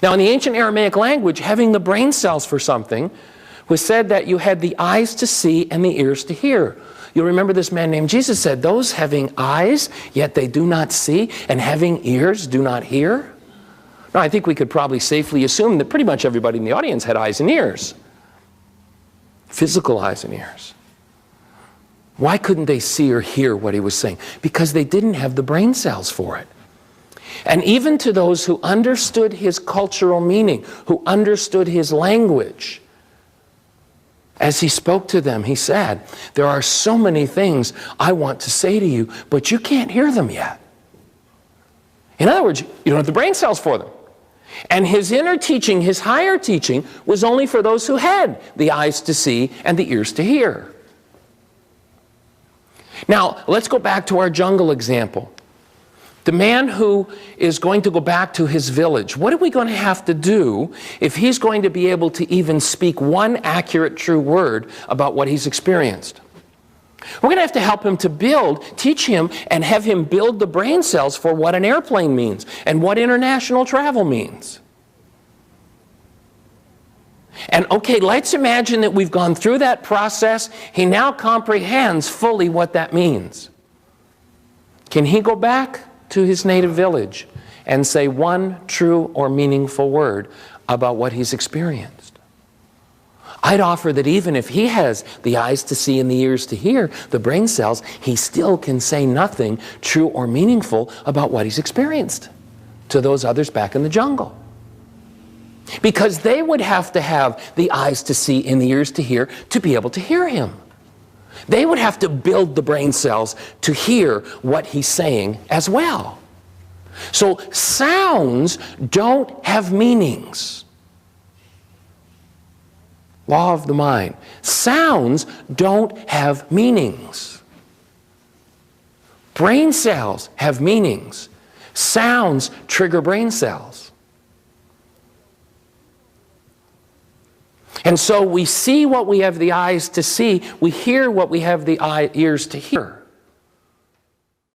Now, in the ancient Aramaic language, having the brain cells for something was said that you had the eyes to see and the ears to hear. You'll remember this man named Jesus said, those having eyes, yet they do not see, and having ears do not hear. Now, I think we could probably safely assume that pretty much everybody in the audience had eyes and ears. Physical eyes and ears. Why couldn't they see or hear what he was saying? Because they didn't have the brain cells for it. And even to those who understood his cultural meaning, who understood his language, as he spoke to them, he said, there are so many things I want to say to you, but you can't hear them yet. In other words, you don't have the brain cells for them. And his inner teaching, his higher teaching, was only for those who had the eyes to see and the ears to hear. Now, let's go back to our jungle example. The man who is going to go back to his village, what are we going to have to do if he's going to be able to even speak one accurate, true word about what he's experienced? We're going to help him to teach him and have him build the brain cells for what an airplane means and what international travel means. And okay, let's imagine that we've gone through that process. He now comprehends fully what that means. Can he go back to his native village and say one true or meaningful word about what he's experienced? I'd offer that even if he has the eyes to see and the ears to hear, the brain cells, he still can say nothing true or meaningful about what he's experienced to those others back in the jungle. Because they would have to have the eyes to see and the ears to hear to be able to hear him. They would have to build the brain cells to hear what he's saying as well. So sounds don't have meanings. Law of the mind. Sounds don't have meanings. Brain cells have meanings. Sounds trigger brain cells. And so we see what we have the eyes to see, we hear what we have the ears to hear.